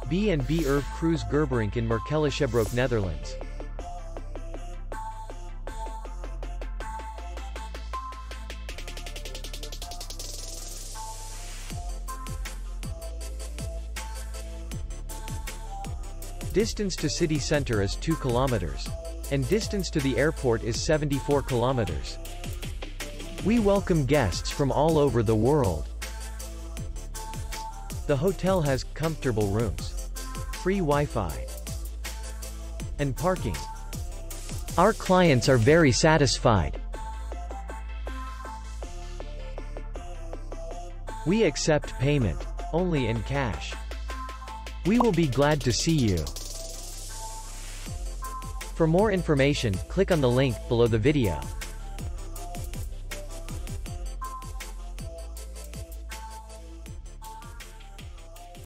B&B Erve Kruse Gerberink in Markeloschebroek, Netherlands. Distance to city center is 2 kilometers. And distance to the airport is 74 kilometers. We welcome guests from all over the world. The hotel has comfortable rooms, free Wi-Fi, and parking. Our clients are very satisfied. We accept payment only in cash. We will be glad to see you. For more information, click on the link below the video.